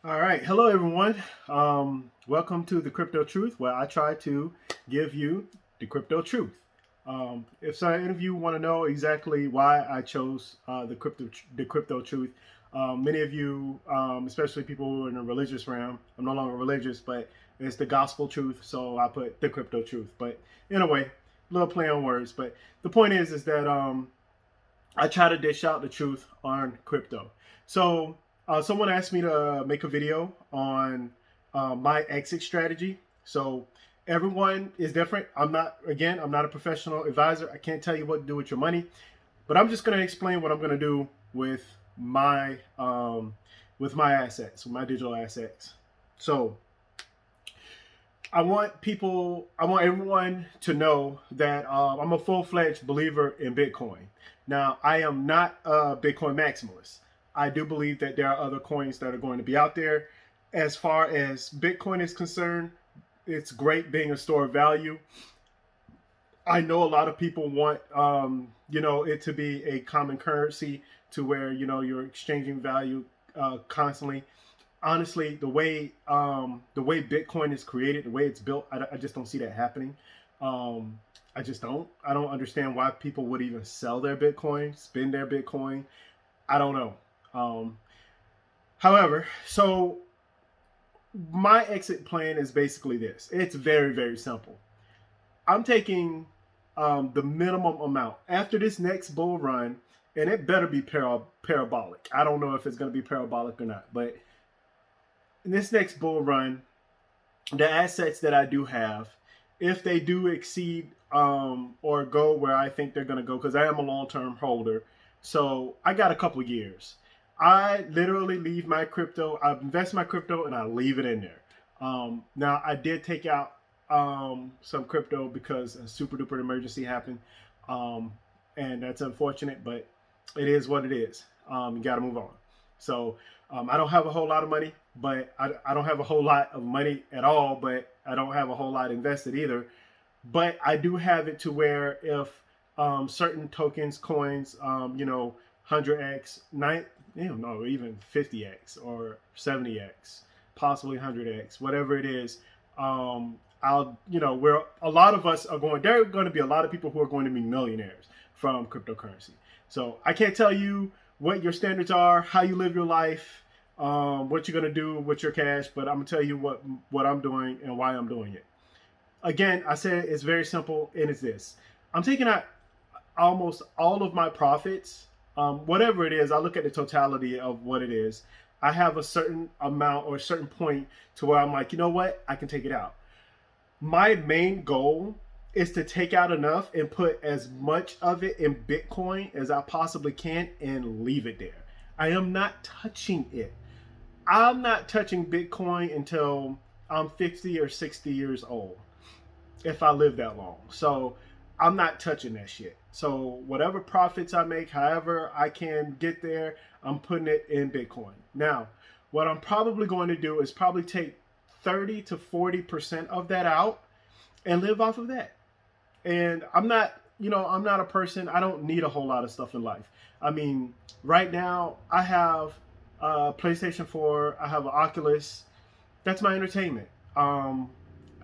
All right. Hello, everyone. Welcome to the Crypto Truth, where I try to give you the crypto truth. If some of you want to know exactly why I chose the crypto truth, many of you, especially people who are in the religious realm, I'm no longer religious, but it's the gospel truth, so I put the crypto truth. But in a way, a little play on words. But the point is that I try to dish out the truth on crypto. So someone asked me to make a video on my exit strategy. So everyone is different. I'm not a professional advisor. I can't tell you what to do with your money, but I'm just going to explain what I'm going to do my with my assets, with my digital assets. So I want everyone to know that I'm a full fledged believer in Bitcoin. Now, I am not a Bitcoin maximalist. I do believe that there are other coins that are going to be out there. As far as Bitcoin is concerned, it's great being a store of value. I know a lot of people want, it to be a common currency to where you're exchanging value constantly. Honestly, the way Bitcoin is created, the way it's built, I just don't see that happening. Um, I just don't. I don't understand why people would even sell their Bitcoin, spend their Bitcoin. I don't know. However, so my exit plan is basically this. It's very, very simple. I'm taking the minimum amount after this next bull run, and it better be parabolic. I don't know if it's going to be parabolic or not, but in this next bull run, the assets that I do have, if they do exceed or go where I think they're going to go, because I am a long term holder, so I got a couple years. I literally leave my crypto, I invest my crypto, and I leave it in there. Now, I did take out some crypto because a super duper emergency happened, um, and that's unfortunate, but it is what it is. You got to move on. So I don't have a whole lot of money, but I don't have a whole lot of money at all, but I don't have a whole lot invested either. But I do have it to where if certain tokens, coins, 100x, even 50x or 70x, possibly 100x, whatever it is. Where a lot of us are going, there are going to be a lot of people who are going to be millionaires from cryptocurrency. So I can't tell you what your standards are, how you live your life, what you're gonna do with your cash, but I'm gonna tell you what I'm doing and why I'm doing it. Again, I said it's very simple, and it's this: I'm taking out almost all of my profits, whatever it is. I look at the totality of what it is. I have a certain amount or a certain point to where I'm like, you know what, I can take it out. My main goal is to take out enough and put as much of it in Bitcoin as I possibly can and leave it there. I am not touching it. I'm not touching Bitcoin until I'm 50 or 60 years old, if I live that long. So I'm not touching that shit. So whatever profits I make, however I can get there, I'm putting it in Bitcoin. Now, what I'm probably going to do is probably take 30 to 40% of that out and live off of that. And I'm not a person, I don't need a whole lot of stuff in life. I mean, right now, I have a PlayStation 4, I have an Oculus. That's my entertainment. I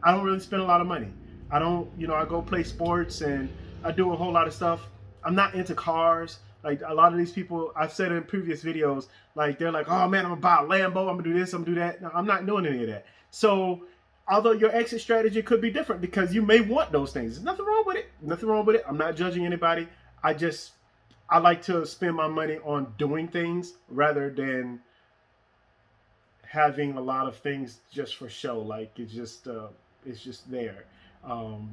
don't really spend a lot of money. I don't, I go play sports and I do a whole lot of stuff. I'm not into cars. Like a lot of these people, I've said in previous videos, like they're like, oh man, I'm gonna buy a Lambo, I'm gonna do this, I'm gonna do that. No, I'm not doing any of that. So although your exit strategy could be different because you may want those things. There's nothing wrong with it. Nothing wrong with it. I'm not judging anybody. I like to spend my money on doing things rather than having a lot of things just for show. Like it's just there.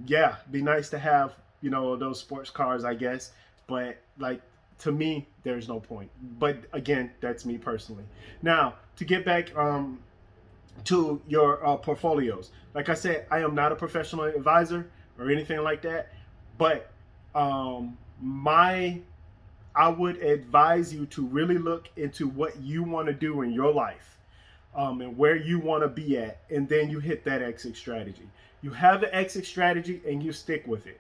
Yeah, be nice to have those sports cars, I guess, but like to me, there's no point. But again, that's me personally. Now to get back to your portfolios. Like I said, I am not a professional advisor or anything like that, but my I would advise you to really look into what you want to do in your life, and where you want to be at, and then you hit that exit strategy. You have an exit strategy and you stick with it.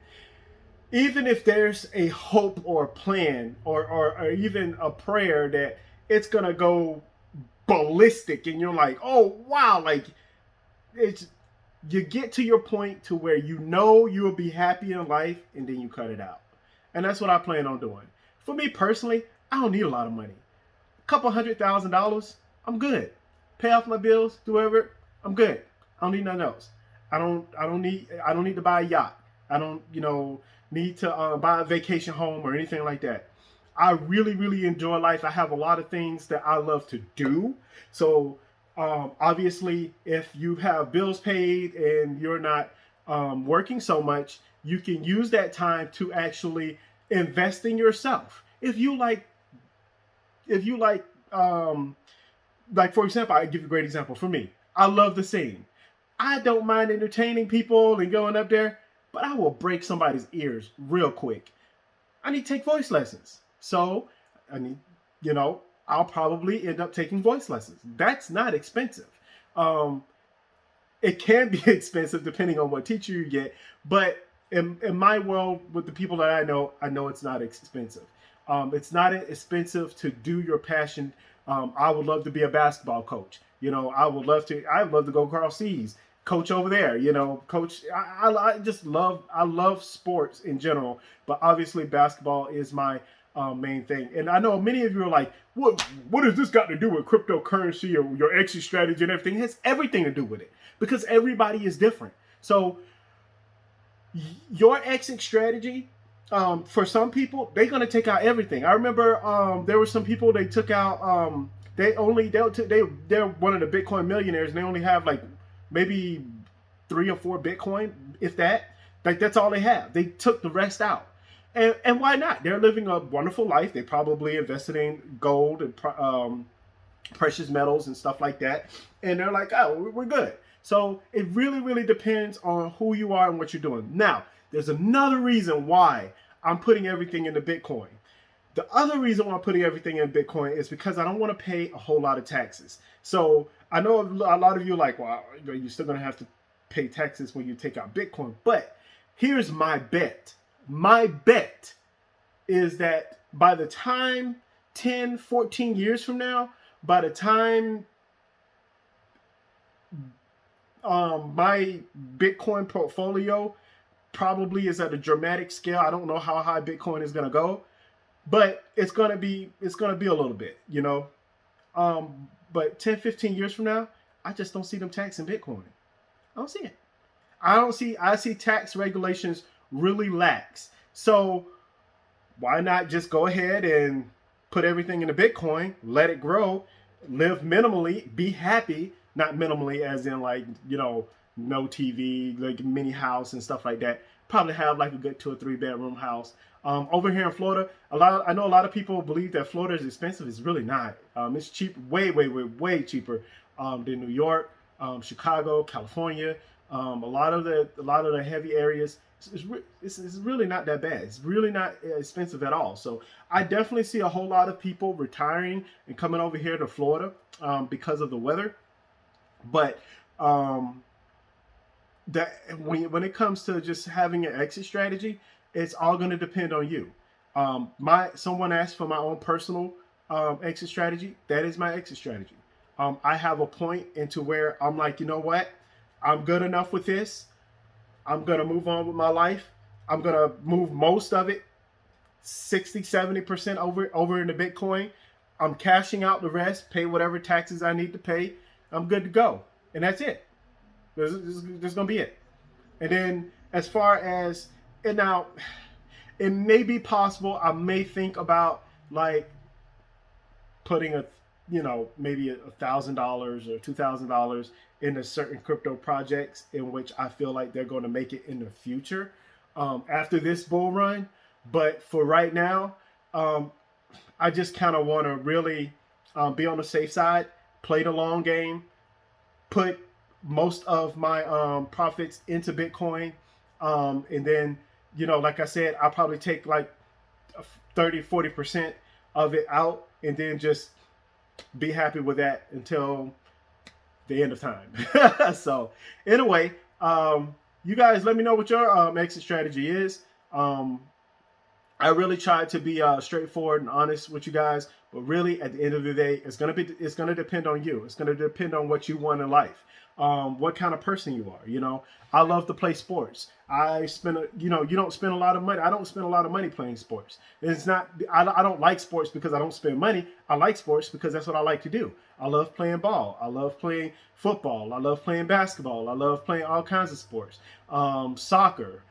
Even if there's a hope or a plan or even a prayer that it's going to go ballistic, and you're like, oh wow, like it's you get to your point to where you know you will be happy in life, and then you cut it out. And that's what I plan on doing. For me personally, I don't need a lot of money. A couple $100,000, I'm good. Pay off my bills, do whatever, I'm good. I don't need nothing else. I don't need to buy a yacht. I don't, need to buy a vacation home or anything like that. I really, really enjoy life. I have a lot of things that I love to do. So obviously, if you have bills paid and you're not working so much, you can use that time to actually invest in yourself. If you like, for example, I give you a great example. For me, I love to sing. I don't mind entertaining people and going up there, but I will break somebody's ears real quick. I need to take voice lessons. So I need, I'll probably end up taking voice lessons. That's not expensive. It can be expensive depending on what teacher you get, but in my world, with the people that I know it's not expensive. It's not expensive to do your passion. I would love to be a basketball coach. I'd love to go across seas, coach over there, coach. I love sports in general, but obviously basketball is my main thing. And I know many of you are like, what has this got to do with cryptocurrency or your exit strategy and everything? It has everything to do with it, because everybody is different. So your exit strategy, for some people, they're going to take out everything. I remember there were some people, they took out, they're one of the Bitcoin millionaires, and they only have like maybe 3 or 4 Bitcoin, if that. Like, that's all they have. They took the rest out. And why not? They're living a wonderful life. They probably invested in gold and precious metals and stuff like that. And they're like, oh, we're good. So it really, really depends on who you are and what you're doing. Now, there's another reason why I'm putting everything into Bitcoin. The other reason why I'm putting everything in Bitcoin is because I don't want to pay a whole lot of taxes. So I know a lot of you are like, well, you're still going to have to pay taxes when you take out Bitcoin. But here's my bet. My bet is that by the time 10, 14 years from now, by the time my Bitcoin portfolio probably is at a dramatic scale. I don't know how high Bitcoin is going to go, but it's going to be a little bit, but 10, 15 years from now, I just don't see them taxing Bitcoin. I don't see it. I see tax regulations really lax. So why not just go ahead and put everything into Bitcoin, let it grow, live minimally, be happy, not minimally as in like, no TV, like mini house and stuff like that. Probably have like a good 2 or 3 bedroom house. Over here in Florida, I know a lot of people believe that Florida is expensive. It's really not. It's cheap, way cheaper than New York, Chicago, California. A lot of the heavy areas. It's really not that bad. It's really not expensive at all. So I definitely see a whole lot of people retiring and coming over here to Florida because of the weather. But that when it comes to just having an exit strategy, it's all going to depend on you. Someone asked for my own personal exit strategy. That is my exit strategy. I have a point into where I'm like, you know what? I'm good enough with this. I'm going to move on with my life. I'm going to move most of it, 60, 70% over into Bitcoin. I'm cashing out the rest, pay whatever taxes I need to pay. I'm good to go. And that's it. This is going to be it. And then as far as, and now it may be possible, I may think about like putting maybe $1,000 or $2,000 into certain crypto projects in which I feel like they're going to make it in the future after this bull run. But for right now, I just kind of want to really be on the safe side, play the long game, put most of my profits into Bitcoin. And then, like I said, I'll probably take like 30, 40% of it out and then just be happy with that until the end of time. So anyway, you guys let me know what your exit strategy is. I really tried to be straightforward and honest with you guys, But really, at the end of the day, it's gonna depend on you. It's gonna depend on what you want in life, what kind of person you are. I love to play sports. I spend, you don't spend a lot of money. I don't spend a lot of money playing sports. It's not. I don't like sports because I don't spend money. I like sports because that's what I like to do. I love playing ball. I love playing football. I love playing basketball. I love playing all kinds of sports, soccer,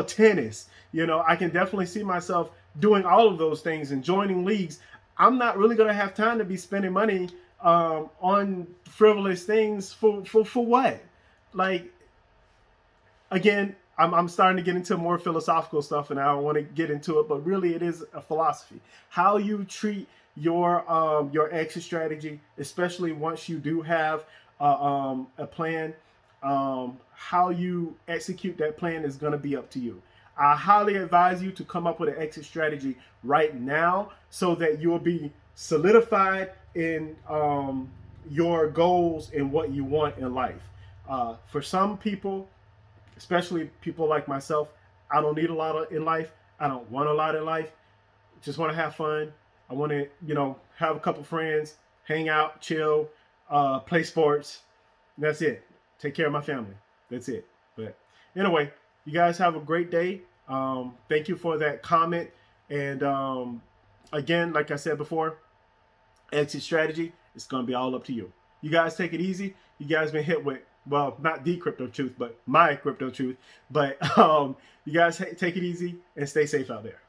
tennis. I can definitely see myself doing all of those things and joining leagues. I'm not really going to have time to be spending money on frivolous things for what? Like, again, I'm starting to get into more philosophical stuff, and I don't want to get into it, but really it is a philosophy. How you treat your exit strategy, especially once you do have a plan, how you execute that plan is going to be up to you. I highly advise you to come up with an exit strategy right now so that you'll be solidified in your goals and what you want in life. For some people, especially people like myself, I don't need a lot in life. I don't want a lot in life. Just want to have fun. I want to, have a couple friends, hang out, chill, play sports. That's it. Take care of my family. That's it. But anyway, you guys have a great day. Thank you for that comment. And again, like I said before, exit strategy, it's going to be all up to you. You guys take it easy. You guys been hit with, well, not the crypto truth, but my crypto truth. But you guys take it easy and stay safe out there.